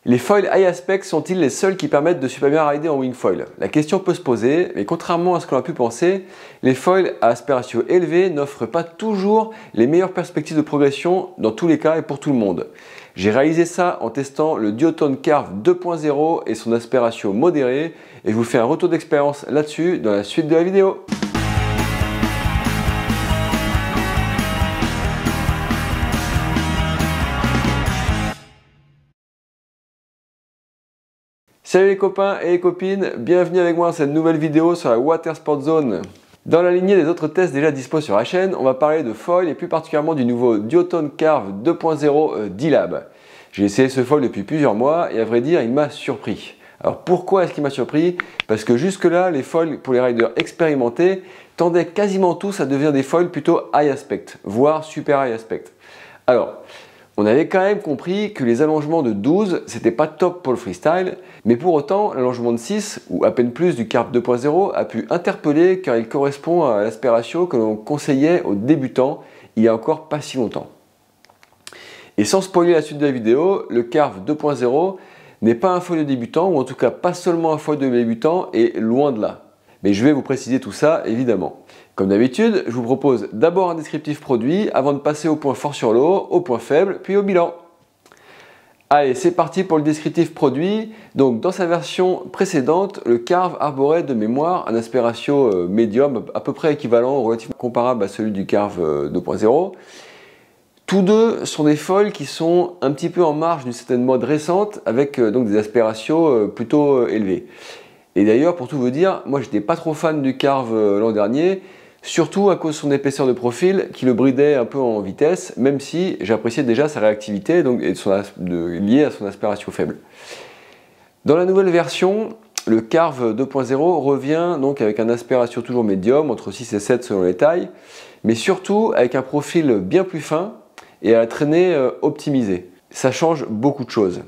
Les foils high aspect sont-ils les seuls qui permettent de super bien rider en wingfoil? La question peut se poser, mais contrairement à ce qu'on a pu penser, les foils à aspect ratio élevé n'offrent pas toujours les meilleures perspectives de progression dans tous les cas et pour tout le monde. J'ai réalisé ça en testant le Duotone Carve 2.0 et son aspect ratio modéré, et je vous fais un retour d'expérience là-dessus dans la suite de la vidéo. Salut les copains et les copines, bienvenue avec moi dans cette nouvelle vidéo sur la Water Sport Zone. Dans la lignée des autres tests déjà dispo sur la chaîne, on va parler de foil et plus particulièrement du nouveau Duotone Carve 2.0 D-Lab. J'ai essayé ce foil depuis plusieurs mois et à vrai dire il m'a surpris. Alors pourquoi est-ce qu'il m'a surpris? Parce que jusque là les foils pour les riders expérimentés tendaient quasiment tous à devenir des foils plutôt high aspect, voire super high aspect. Alors, on avait quand même compris que les allongements de 12, c'était pas top pour le freestyle, mais pour autant, l'allongement de 6, ou à peine plus du Carve 2.0, a pu interpeller car il correspond à l'aspect ratio que l'on conseillait aux débutants il y a encore pas si longtemps. Et sans spoiler la suite de la vidéo, le Carve 2.0 n'est pas un foil de débutant, ou en tout cas pas seulement un foil de débutant, et loin de là. Mais je vais vous préciser tout ça, évidemment. Comme d'habitude, je vous propose d'abord un descriptif produit avant de passer au point fort sur l'eau, au point faible, puis au bilan. Allez, c'est parti pour le descriptif produit. Donc, dans sa version précédente, le Carve arborait de mémoire un aspect ratio médium, à peu près équivalent, relativement comparable à celui du Carve 2.0. Tous deux sont des foils qui sont un petit peu en marge d'une certaine mode récente, avec donc des aspects ratios plutôt élevés. Et d'ailleurs, pour tout vous dire, moi j'étais pas trop fan du Carve l'an dernier, surtout à cause de son épaisseur de profil qui le bridait un peu en vitesse, même si j'appréciais déjà sa réactivité donc, et liée à son aspect ratio faible. Dans la nouvelle version, le Carve 2.0 revient donc avec un aspect ratio toujours médium, entre 6 et 7 selon les tailles, mais surtout avec un profil bien plus fin et à la traînée optimisée. Ça change beaucoup de choses.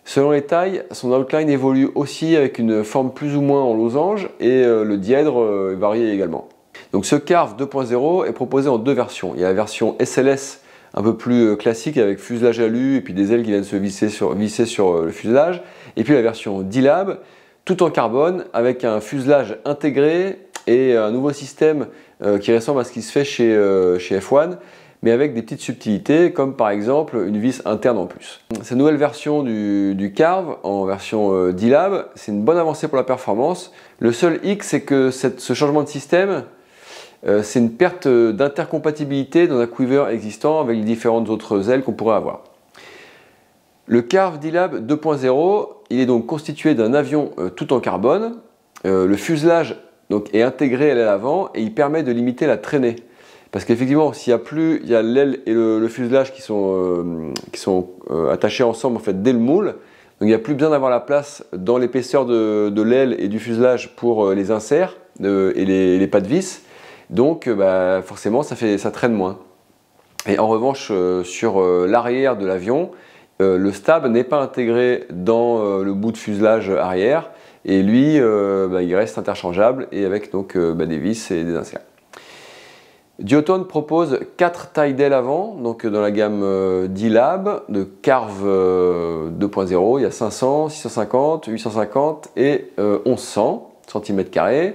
Selon les tailles, son outline évolue aussi avec une forme plus ou moins en losange et le dièdre varie également. Donc ce Carve 2.0 est proposé en deux versions. Il y a la version SLS un peu plus classique avec fuselage alu et puis des ailes qui viennent se visser sur le fuselage. Et puis la version D-Lab, tout en carbone avec un fuselage intégré et un nouveau système qui ressemble à ce qui se fait chez F1. Mais avec des petites subtilités, comme par exemple une vis interne en plus. Cette nouvelle version du Carve, en version D-Lab, c'est une bonne avancée pour la performance. Le seul hic, c'est que ce changement de système, c'est une perte d'intercompatibilité dans un quiver existant avec les différentes autres ailes qu'on pourrait avoir. Le Carve D-Lab 2.0, il est donc constitué d'un avion tout en carbone. Le fuselage donc, est intégré à l'aile avant et il permet de limiter la traînée. Parce qu'effectivement, s'il y a plus, il y a l'aile et le fuselage qui sont attachés ensemble en fait dès le moule. Donc il n'y a plus besoin d'avoir la place dans l'épaisseur de l'aile et du fuselage pour les inserts et les pas de vis. Donc forcément, ça traîne moins. Et en revanche, sur l'arrière de l'avion, le stab n'est pas intégré dans le bout de fuselage arrière. Et lui, il reste interchangeable et avec donc des vis et des inserts. Duotone propose 4 tailles d'ailes avant, donc dans la gamme D-Lab de Carve 2.0, il y a 500, 650, 850 et 1100 cm².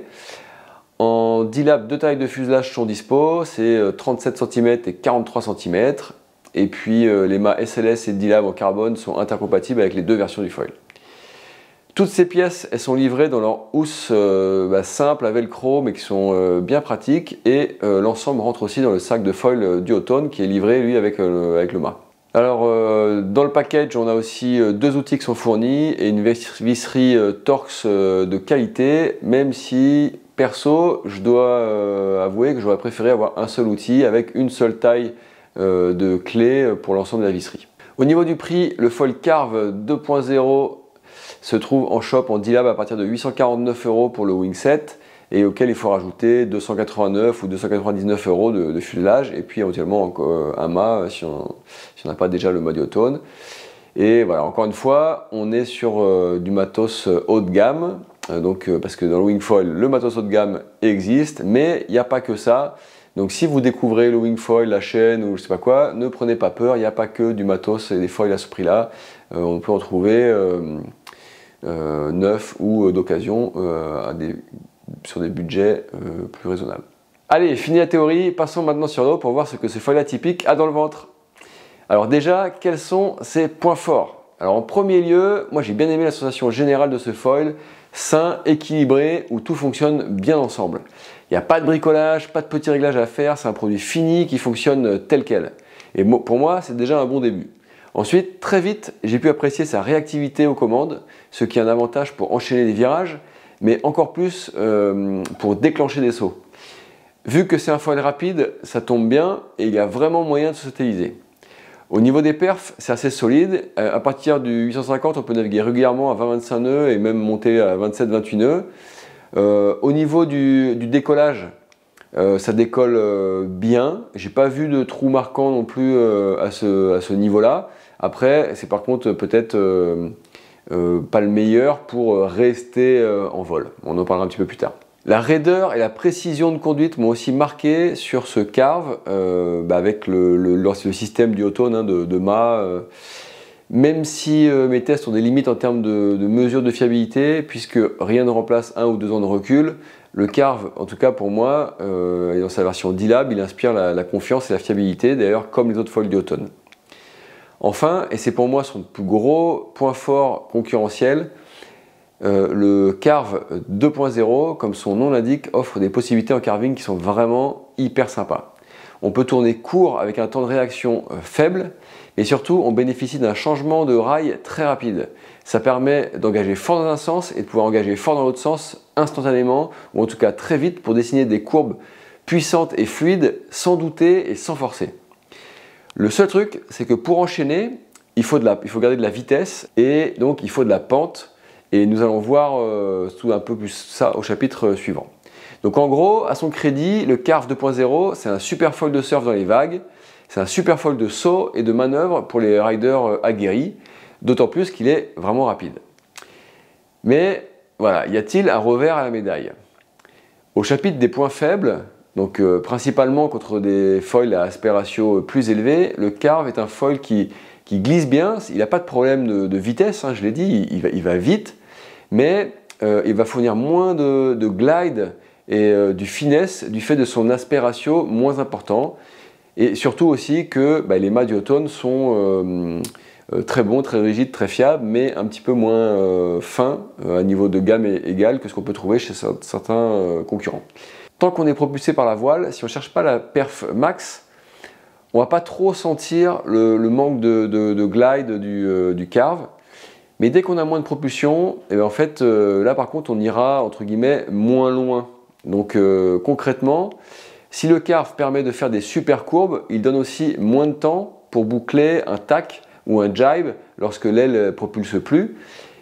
En D-Lab, 2 tailles de fuselage sont dispo, c'est 37 cm et 43 cm. Et puis les mâts SLS et D-Lab en carbone sont intercompatibles avec les deux versions du foil. Toutes ces pièces, elles sont livrées dans leur housse simple à velcro, mais qui sont bien pratiques. Et l'ensemble rentre aussi dans le sac de foil Duotone qui est livré, lui, avec le mât. Alors, dans le package, on a aussi deux outils qui sont fournis et une visserie Torx de qualité, même si, perso, je dois avouer que j'aurais préféré avoir un seul outil avec une seule taille de clé pour l'ensemble de la visserie. Au niveau du prix, le foil Carve 2.0 se trouve en shop en D-Lab à partir de 849 € pour le wingset et auquel il faut rajouter 289 ou 299 € de fuselage et puis éventuellement un mât si on n'a pas déjà le mât Duotone. Et voilà, encore une fois, on est sur du matos haut de gamme, parce que dans le wingfoil, le matos haut de gamme existe, mais il n'y a pas que ça. Donc si vous découvrez le wing foil, la chaîne ou je sais pas quoi, ne prenez pas peur, il n'y a pas que du matos et des foils à ce prix-là. On peut en trouver neufs ou d'occasion sur des budgets plus raisonnables. Allez, fini la théorie, passons maintenant sur l'eau pour voir ce que ce foil atypique a dans le ventre. Alors déjà, quels sont ses points forts? Alors en premier lieu, moi j'ai bien aimé la sensation générale de ce foil, sain, équilibré, où tout fonctionne bien ensemble. Il n'y a pas de bricolage, pas de petits réglages à faire, c'est un produit fini qui fonctionne tel quel. Et pour moi, c'est déjà un bon début. Ensuite, très vite, j'ai pu apprécier sa réactivité aux commandes, ce qui est un avantage pour enchaîner les virages, mais encore plus pour déclencher des sauts. Vu que c'est un foil rapide, ça tombe bien et il y a vraiment moyen de se stabiliser. Au niveau des perfs, c'est assez solide. À partir du 850, on peut naviguer régulièrement à 20-25 nœuds et même monter à 27-28 nœuds. Au niveau du décollage, ça décolle bien. J'ai pas vu de trou marquant non plus à ce niveau-là. Après, c'est par contre peut-être pas le meilleur pour rester en vol. On en parlera un petit peu plus tard. La raideur et la précision de conduite m'ont aussi marqué sur ce carve avec le système du Duotone de mât. Même si mes tests ont des limites en termes de mesure de fiabilité, puisque rien ne remplace 1 ou 2 ans de recul, le carve, en tout cas pour moi, et dans sa version D-Lab, il inspire la confiance et la fiabilité, d'ailleurs comme les autres foils Duotone. Enfin, et c'est pour moi son plus gros point fort concurrentiel, le Carve 2.0, comme son nom l'indique, offre des possibilités en carving qui sont vraiment hyper sympas. On peut tourner court avec un temps de réaction faible, et surtout on bénéficie d'un changement de rail très rapide. Ça permet d'engager fort dans un sens et de pouvoir engager fort dans l'autre sens instantanément, ou en tout cas très vite pour dessiner des courbes puissantes et fluides sans douter et sans forcer. Le seul truc, c'est que pour enchaîner, il faut garder de la vitesse et donc il faut de la pente. Et nous allons voir un peu plus ça au chapitre suivant. Donc en gros, à son crédit, le Carve 2.0, c'est un super foil de surf dans les vagues, c'est un super foil de saut et de manœuvre pour les riders aguerris, d'autant plus qu'il est vraiment rapide. Mais voilà, y a-t-il un revers à la médaille? Au chapitre des points faibles, donc principalement contre des foils à aspect ratio plus élevé, le Carve est un foil qui glisse bien, il n'a pas de problème de vitesse, je l'ai dit, il va vite, mais il va fournir moins de glide et du finesse du fait de son aspect ratio moins important, et surtout aussi que les mâts Duotone sont très bons, très rigides, très fiables, mais un petit peu moins fins à niveau de gamme égal que ce qu'on peut trouver chez certains concurrents. Tant qu'on est propulsé par la voile, si on ne cherche pas la perf max, on ne va pas trop sentir le manque de glide du Carve. Mais dès qu'on a moins de propulsion, en fait, là par contre on ira entre guillemets moins loin. Donc concrètement, si le Carve permet de faire des super courbes, il donne aussi moins de temps pour boucler un tack ou un jibe lorsque l'aile ne propulse plus.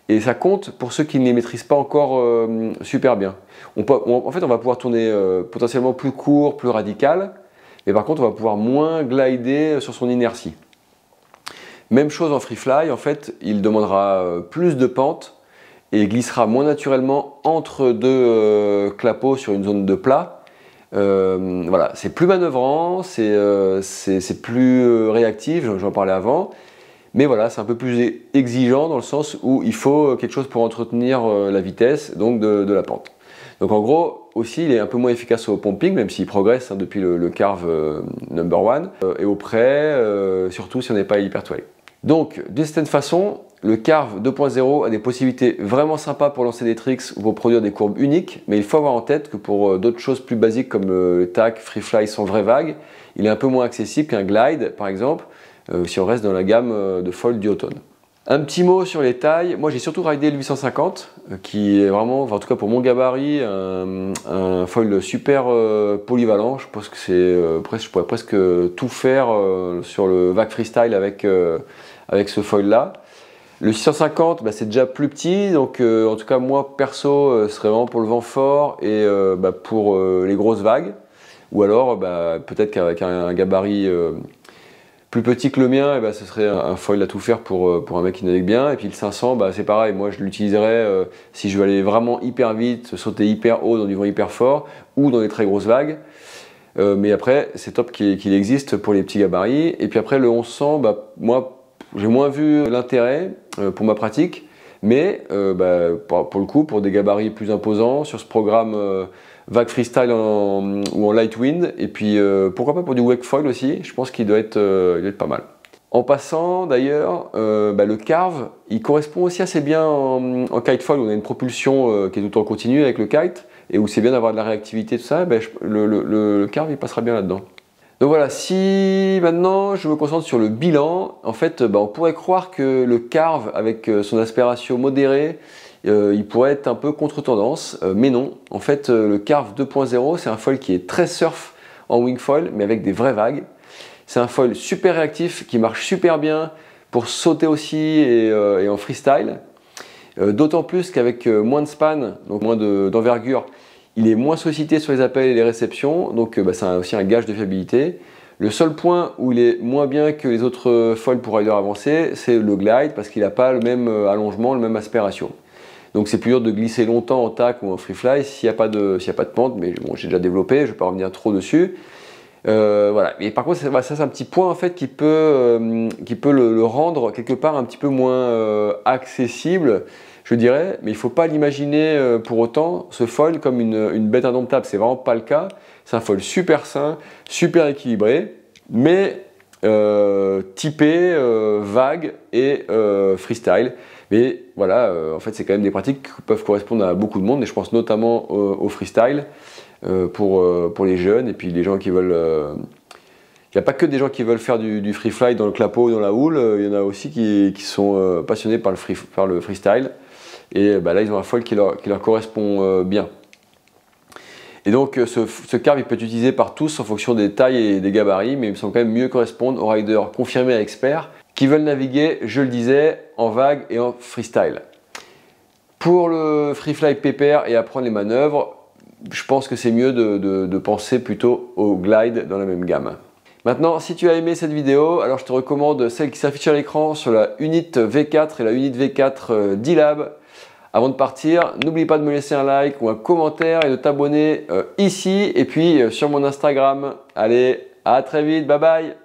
Et ça compte pour ceux qui ne les maîtrisent pas encore super bien. En fait, on va pouvoir tourner potentiellement plus court, plus radical, mais par contre on va pouvoir moins glider sur son inertie. Même chose en free fly, en fait, il demandera plus de pente et glissera moins naturellement entre deux clapots sur une zone de plat. Voilà, c'est plus manœuvrant, c'est plus réactif, j'en parlais avant, mais voilà, c'est un peu plus exigeant dans le sens où il faut quelque chose pour entretenir la vitesse, donc de la pente. Donc en gros, aussi, il est un peu moins efficace au pumping, même s'il progresse depuis le Carve number 1, et au près, surtout si on n'est pas hyper toilé. Donc, d'une certaine façon, le Carve 2.0 a des possibilités vraiment sympas pour lancer des tricks ou pour produire des courbes uniques, mais il faut avoir en tête que pour d'autres choses plus basiques comme le tack, free fly sans vraie vague, il est un peu moins accessible qu'un glide, par exemple, si on reste dans la gamme de foils Duotone. Un petit mot sur les tailles. Moi, j'ai surtout ridé le 850, qui est vraiment, en tout cas pour mon gabarit, un foil super polyvalent. Je pense que je pourrais presque tout faire sur le vague freestyle avec ce foil-là. Le 650, c'est déjà plus petit, donc en tout cas moi perso, ce serait vraiment pour le vent fort et pour les grosses vagues. Ou alors peut-être qu'avec un gabarit plus petit que le mien, ce serait un foil à tout faire pour un mec qui navigue bien. Et puis le 500, c'est pareil, moi je l'utiliserais si je veux aller vraiment hyper vite, sauter hyper haut dans du vent hyper fort ou dans des très grosses vagues. Mais après, c'est top qu'il existe pour les petits gabarits. Et puis après, le 1100, bah, moi, j'ai moins vu l'intérêt pour ma pratique. Mais pour le coup, pour des gabarits plus imposants, sur ce programme Vague Freestyle ou en Light Wind, et puis pourquoi pas pour du wake foil aussi, je pense qu'il doit être pas mal. En passant d'ailleurs, le carve, il correspond aussi assez bien en kite foil, où on a une propulsion qui est tout le temps continue avec le kite, et où c'est bien d'avoir de la réactivité, tout ça, le carve il passera bien là-dedans. Donc voilà, si maintenant je me concentre sur le bilan, en fait on pourrait croire que le carve avec son aspiration modérée, il pourrait être un peu contre-tendance, mais non. En fait le carve 2.0 c'est un foil qui est très surf en wing foil, mais avec des vraies vagues. C'est un foil super réactif qui marche super bien pour sauter aussi et en freestyle. D'autant plus qu'avec moins de span, donc moins d'envergure, il est moins sollicité sur les appels et les réceptions, donc c'est aussi un gage de fiabilité. Le seul point où il est moins bien que les autres foils pour rider avancé, c'est le glide, parce qu'il n'a pas le même allongement, le même aspect ratio. Donc c'est plus dur de glisser longtemps en tack ou en free fly s'il n'y a pas de pente, mais bon, j'ai déjà développé, je ne vais pas revenir trop dessus. Voilà. Et par contre, ça c'est un petit point en fait qui peut le rendre quelque part un petit peu moins accessible, je dirais, mais il ne faut pas l'imaginer pour autant, ce foil, comme une bête indomptable. C'est vraiment pas le cas. C'est un foil super sain, super équilibré, mais typé, vague et freestyle. Mais voilà, en fait, c'est quand même des pratiques qui peuvent correspondre à beaucoup de monde, et je pense notamment au freestyle pour les jeunes, et puis les gens qui veulent... Il n'y a pas que des gens qui veulent faire du free fly dans le clapot ou dans la houle, il y en a aussi qui sont passionnés par le freestyle. Et là, ils ont un foil qui leur correspond bien. Et donc, ce carve, il peut être utilisé par tous en fonction des tailles et des gabarits, mais il me semble quand même mieux correspondre aux riders confirmés et experts qui veulent naviguer, je le disais, en vague et en freestyle. Pour le free fly pépère et apprendre les manœuvres, je pense que c'est mieux de penser plutôt au glide dans la même gamme. Maintenant, si tu as aimé cette vidéo, alors je te recommande celle qui s'affiche à l'écran sur la Unit V4 et la Unit V4 D-Lab. Avant de partir, n'oublie pas de me laisser un like ou un commentaire et de t'abonner ici et puis sur mon Instagram. Allez, à très vite, bye bye!